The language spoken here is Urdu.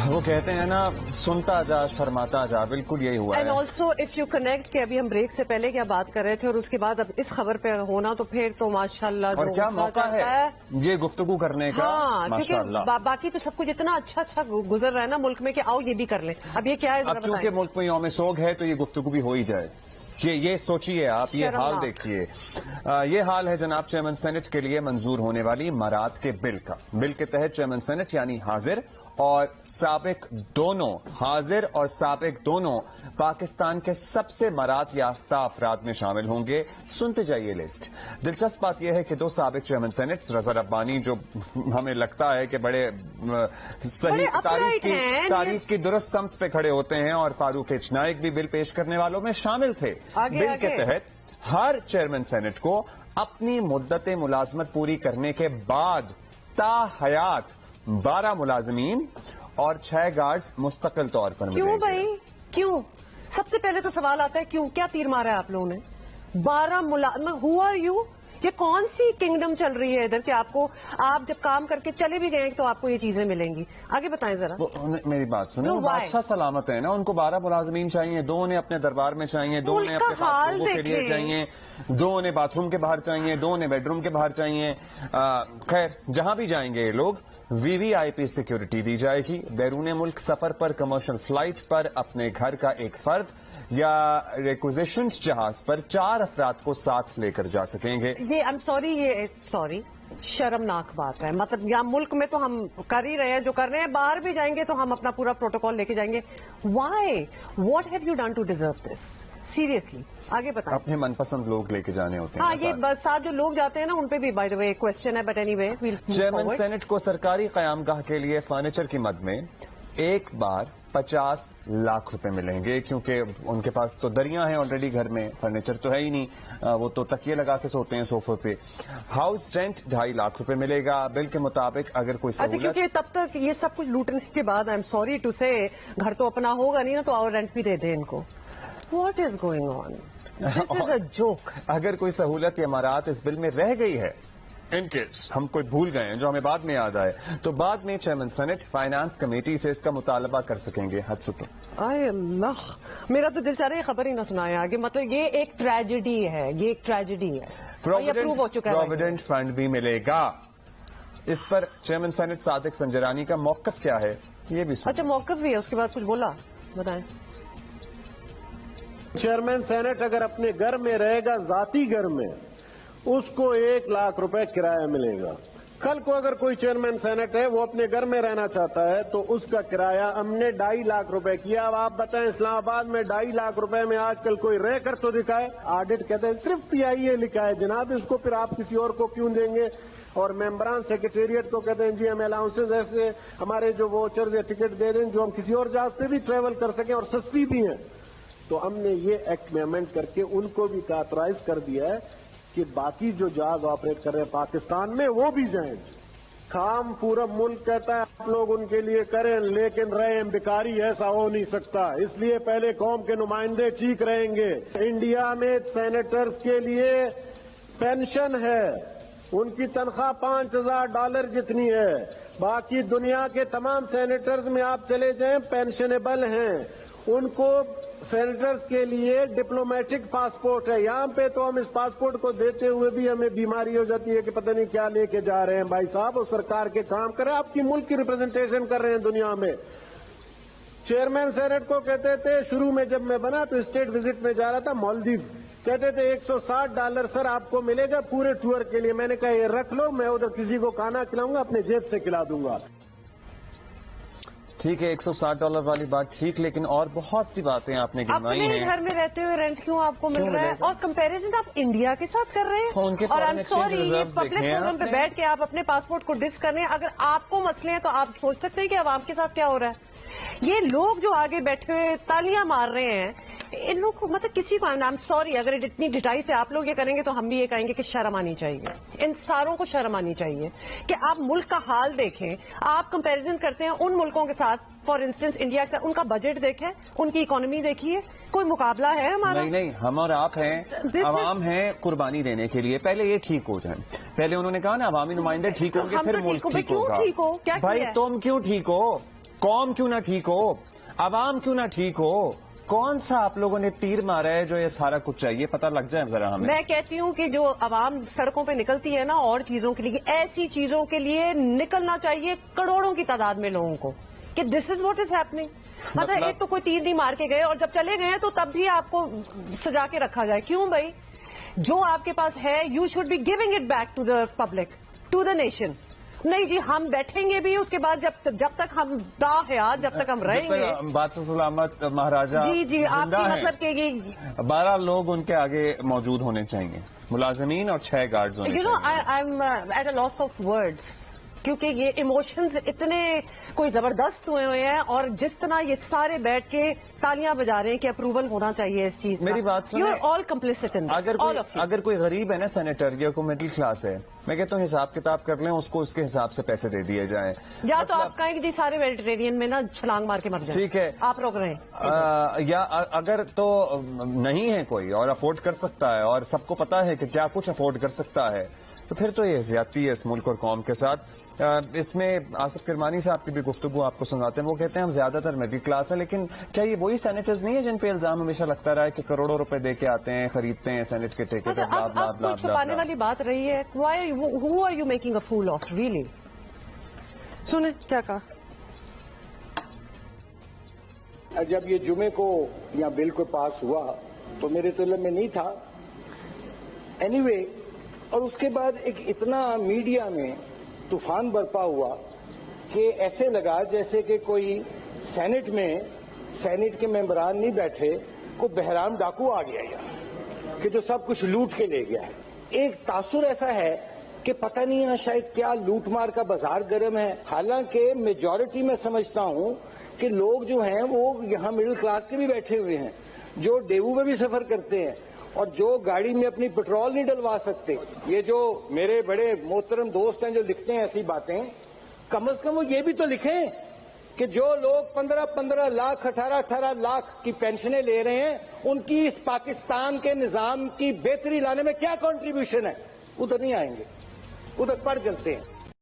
وہ کہتے ہیں نا سنتا جا شرماتا جا، بالکل یہی ہوا ہے. And also if you connect کہ ابھی ہم بریک سے پہلے کیا بات کر رہے تھے اور اس کے بعد اب اس خبر پہ ہونا تو پھر تو ماشاءاللہ اور کیا موقع ہے یہ گفتگو کرنے کا. ہاں ماشاءاللہ کیونکہ باقی تو سب کچھ اتنا اچھا گزر رہا ہے نا ملک میں کہ آؤ یہ بھی کر لیں. اب یہ کیا ہے اب چونکہ ملک میں یوم سوگ ہے تو یہ گفتگو بھی ہو ہی جائے. یہ سوچئے آپ، یہ حال دیکھیے. یہ حال ہے جناب چیئرمین سینٹ کے لیے منظور ہونے والی امارات کے بل کا. بل کے تحت چیئرمین سینٹ یعنی حاضر اور سابق دونوں پاکستان کے سب سے مراد یافتہ افراد میں شامل ہوں گے. سنتے جائیے لسٹ. دلچسپ بات یہ ہے کہ دو سابق چیئرمین سینٹ رضا ربانی جو ہمیں لگتا ہے کہ بڑے صحیح تاریخ کی درست سمت پہ کھڑے ہوتے ہیں، اور فاروق ایچ نائک بھی بل پیش کرنے والوں میں شامل تھے. بل کے تحت ہر چیئرمین سینٹ کو اپنی مدت ملازمت پوری کرنے کے بعد تا حیات 12 ملازمین اور 6 گارڈز مستقل طور پر ملیں گے. کیوں بھائی کیوں؟ سب سے پہلے تو سوال آتا ہے کیوں؟ کیا تیر مارا ہے آپ لوگوں نے؟ 12 ملازمین. Who are you? یہ کون سی کنگڈم چل رہی ہے ادھر کہ آپ جب کام کر کے چلے بھی گئے تو آپ کو یہ چیزیں ملیں گی؟ آگے بتائیں ذرا. میری بات سنیں، وہ بادشاہ سلامت ہے نا، ان کو 12 ملازمین چاہیے. 2 انہیں اپنے دربار میں چاہیے، 2 انہیں اپنے خاص کے لیے چاہیے، 2 انہیں باتھ روم کے باہر چاہیے، 2 انہیں بیڈ روم کے باہر چاہیے. خیر جہاں بھی جائیں گے یہ لوگ وی آئی پی سیکیورٹی دی جائے گی. بیرون ملک سفر پر کمرشل فلائٹ پر اپنے گھر کا ایک فرد یا ریکوزیشن جہاز پر 4 افراد کو ساتھ لے کر جا سکیں گے. یہ سوری شرمناک بات ہے. مطلب یہاں ملک میں تو ہم کر ہی رہے ہیں جو کر رہے ہیں، باہر بھی جائیں گے تو ہم اپنا پورا پروٹوکول لے کے جائیں گے. Why? What have you done to deserve this? Seriously آگے بتائیں. اپنے من پسند لوگ لے کے جانے ہوتے ہیں. ہاں یہ ساتھ جو لوگ جاتے ہیں نا ان پہ بھی بائی دا وے کوسچن ہے، but any way. Chairman senate کو سرکاری قیام گاہ کے لیے فرنیچر کی مد میں ایک بار 50 لاکھ روپے ملیں گے، کیونکہ ان کے پاس تو دریاں ہیں آلریڈی گھر میں، فرنیچر تو ہے ہی نہیں، وہ تو تکیے لگا کے سوتے ہیں صوفے پہ. ہاؤس رینٹ 2.5 لاکھ روپے ملے گا. بل کے مطابق اگر کوئی سہولت، کیونکہ تب تک یہ سب کچھ لوٹنے کے بعد آئی ایم سوری ٹو سے گھر تو اپنا ہوگا نہیں نا، تو اور رینٹ بھی دے دیں ان کو. What is going on? This is a joke. اگر کوئی سہولت یا امارات اس بل میں رہ گئی ہے، ان کیس ہم کوئی بھول گئے ہیں جو ہمیں بعد میں یاد آئے، تو بعد میں چیئرمین سینٹ فائنانس کمیٹی سے اس کا مطالبہ کر سکیں گے. حد سٹو. اللہ میرا تو دل چاہ رہا ہے خبر ہی نہ سنائے آگے. مطلب یہ ایک ٹریجڈی ہے، یہ ایک ٹریجڈی ہے. پروویڈنٹ فنڈ بھی ملے گا. اس پر چیئرمین سینٹ صادق سنجرانی کا موقف کیا ہے یہ بھی سنیں. اچھا موقف بھی ہے، اس کے بعد کچھ بولا؟ بتائیں. چیئرمین سینٹ اگر اپنے گھر میں رہے گا، ذاتی گھر میں، اس کو 1 لاکھ روپے کرایہ ملے گا. کل کو اگر کوئی چیئرمین سینٹ ہے وہ اپنے گھر میں رہنا چاہتا ہے تو اس کا کرایہ ہم نے 2.5 لاکھ روپے کیا. اب آپ بتائیں اسلام آباد میں 2.5 لاکھ روپے میں آج کل کوئی رہ کر تو دکھائے. آڈٹ کہتے ہیں صرف PIA لکھا ہے جناب، اس کو پھر آپ کسی اور کو کیوں دیں گے؟ اور ممبران سیکریٹریٹ کو کہتے ہیں جی ہم الاؤنسز ایسے ہمارے جو ووچرز یا ٹکٹ دے دیں جو ہم کسی اور جہاز پہ بھی ٹریول کر سکیں اور سستی بھی ہیں. تو ہم نے یہ ایکٹ میں امینڈ کر کے ان کو بھی آتھرائز کر دیا ہے کہ باقی جو جہاز آپریٹ کر رہے ہیں پاکستان میں وہ بھی جائیں. کام پورا ملک کہتا ہے آپ لوگ ان کے لیے کریں، لیکن رہیں بیکاری ایسا ہو نہیں سکتا. اس لیے پہلے قوم کے نمائندے ٹھیک رہیں گے. انڈیا میں سینیٹرز کے لیے پینشن ہے، ان کی تنخواہ $5000 جتنی ہے. باقی دنیا کے تمام سینیٹرز میں آپ چلے جائیں پینشنیبل ہیں. ان کو سینیٹرز کے لیے ڈپلومیٹک پاسپورٹ ہے. یہاں پہ تو ہم اس پاسپورٹ کو دیتے ہوئے بھی ہمیں بیماری ہو جاتی ہے کہ پتہ نہیں کیا لے کے جا رہے ہیں. بھائی صاحب وہ سرکار کے کام کرے، آپ کی ملک کی ریپرزنٹیشن کر رہے ہیں دنیا میں. چیئرمین سینٹ کو کہتے تھے شروع میں جب میں بنا تو اسٹیٹ وزٹ میں جا رہا تھا مالدیو، کہتے تھے $160 سر آپ کو ملے گا پورے ٹور کے لیے. میں نے کہا یہ رکھ لو، میں ادھر کسی کو کھانا کھلاؤں گا اپنے جیب سے کھلا دوں گا. ٹھیک ہے $160 والی بات ٹھیک، لیکن اور بہت سی باتیں آپ نے گنوائی ہیں. اپنے گھر میں رہتے ہوئے رینٹ کیوں آپ کو مل رہا ہے؟ اور کمپیریزن آپ انڈیا کے ساتھ کر رہے ہیں. ان کے اور foreign exchange reserves public forum پہ بیٹھ کے آپ اپنے پاسپورٹ کو ڈس کر رہے ہیں. اگر آپ کو مسئلے ہیں تو آپ سوچ سکتے ہیں کہ عوام کے ساتھ کیا ہو رہا ہے. یہ لوگ جو آگے بیٹھے ہوئے تالیاں مار رہے ہیں، ان لوگ کو مطلب کسی کو آئی ایم سوری اگر اتنی ڈٹائی سے آپ لوگ یہ کریں گے تو ہم بھی یہ کہیں گے کہ شرم آنی چاہیے. ان ساروں کو شرم آنی چاہیے کہ آپ ملک کا حال دیکھیں. آپ کمپیریزن کرتے ہیں ان ملکوں کے ساتھ، فار انسٹنس انڈیا کا، ان کا بجٹ دیکھیں، ان کی اکانومی دیکھیے. کوئی مقابلہ ہے ہمارا؟ نہیں، ہم اور آپ ہیں، عوام ہیں قربانی دینے کے لیے. پہلے یہ ٹھیک ہو جائیں. پہلے انہوں نے کہا نا عوامی نمائندے ٹھیک ہوں گے پھر ملک ٹھیک ہوگا. کیوں ٹھیک ہو؟ بھائی تم کیوں ٹھیک ہو؟ قوم کیوں نہ ٹھیک ہو, عوام کیوں نہ ٹھیک ہو, کون سا آپ لوگوں نے تیر مارا ہے جو یہ سارا کچھ چاہیے, پتہ لگ جائے ذرا ہمیں. میں کہتی ہوں کہ جو عوام سڑکوں پہ نکلتی ہے نا اور چیزوں کے لیے, ایسی چیزوں کے لیے نکلنا چاہیے کروڑوں کی تعداد میں لوگوں کو, کہ دس از واٹ از ہیپننگ. مطلب ایک تو کوئی تیر نہیں مار کے گئے, اور جب چلے گئے تو تب بھی آپ کو سجا کے رکھا جائے. کیوں بھائی, جو آپ کے پاس ہے you should be giving it back to the public, to the nation. نہیں جی ہم بیٹھیں گے بھی, اس کے بعد جب تک ہم حیات, جب تک ہم رہیں گے. بادشاہ سلامت مہاراجہ جی آپ زندہ کی ہیں. مطلب کہ یہ 12 لوگ ان کے آگے موجود ہونے چاہیے, ملازمین اور 6 گارڈز ہونے چاہیے. I am at a loss of words, کیونکہ یہ ایموشنز اتنے کوئی زبردست ہوئے ہیں, اور جس طرح یہ سارے بیٹھ کے تالیاں بجا رہے ہیں کہ اپروول ہونا چاہیے اس چیز کا. میری بات سنیں, یو آر آل کمپلیسٹ ان دس. اگر کوئی غریب ہے نا سینیٹر, یا کوئی مڈل کلاس ہے, میں کہتا ہوں حساب کتاب کر لیں, اس کو اس کے حساب سے پیسے دے دیے جائیں. یا تو آپ کہیں کہ جی سارے میڈیٹرینین میں نا چھلانگ مار کے مر جائیں, ٹھیک ہے, آپ روک رہے ہیں. یا اگر تو نہیں ہے کوئی اور افورڈ کر سکتا ہے, اور سب کو پتا ہے کہ کیا کچھ افورڈ کر سکتا ہے, تو پھر تو یہ زیادتی ہے اس ملک اور قوم کے ساتھ. اس میں آصف کرمانی صاحب کی بھی گفتگو آپ کو سناتے ہیں. وہ کہتے ہیں ہم زیادہ تر مڈل کلاس ہیں, لیکن کیا یہ وہی سینیٹرز نہیں ہیں جن پہ الزام ہمیشہ لگتا رہا ہے کہ کروڑوں روپے دے کے آتے ہیں, خریدتے ہیں سینیٹ کے ٹھیکے پہ, بلا بلا اب بلا کچھ چھپانے والی بات رہی ہے. who are you making a fool of really? سنیں کیا کہا. جب یہ جمعے کو یا بل کو پاس ہوا تو میرے تو علم میں نہیں تھا. اینی وے, اور اس کے بعد ایک اتنا میڈیا میں طوفان برپا ہوا کہ ایسے لگا جیسے کہ کوئی سینٹ میں سینٹ کے ممبران نہیں بیٹھے, کوئی بحرام ڈاکو آ گیا یہاں کہ جو سب کچھ لوٹ کے لے گیا ہے. ایک تاثر ایسا ہے کہ پتہ نہیں ہے شاید کیا لوٹ مار کا بازار گرم ہے. حالانکہ میجورٹی میں سمجھتا ہوں کہ لوگ جو ہیں وہ یہاں مڈل کلاس کے بھی بیٹھے ہوئے ہیں, جو ڈیوو میں بھی سفر کرتے ہیں, اور جو گاڑی میں اپنی پیٹرول نہیں ڈلوا سکتے. یہ جو میرے بڑے محترم دوست ہیں جو لکھتے ہیں ایسی باتیں, کم از کم وہ یہ بھی تو لکھیں کہ جو لوگ 15 لاکھ 18 لاکھ کی پینشنیں لے رہے ہیں, ان کی اس پاکستان کے نظام کی بہتری لانے میں کیا کنٹریبیوشن ہے. ادھر نہیں آئیں گے, ادھر پڑ چلتے ہیں.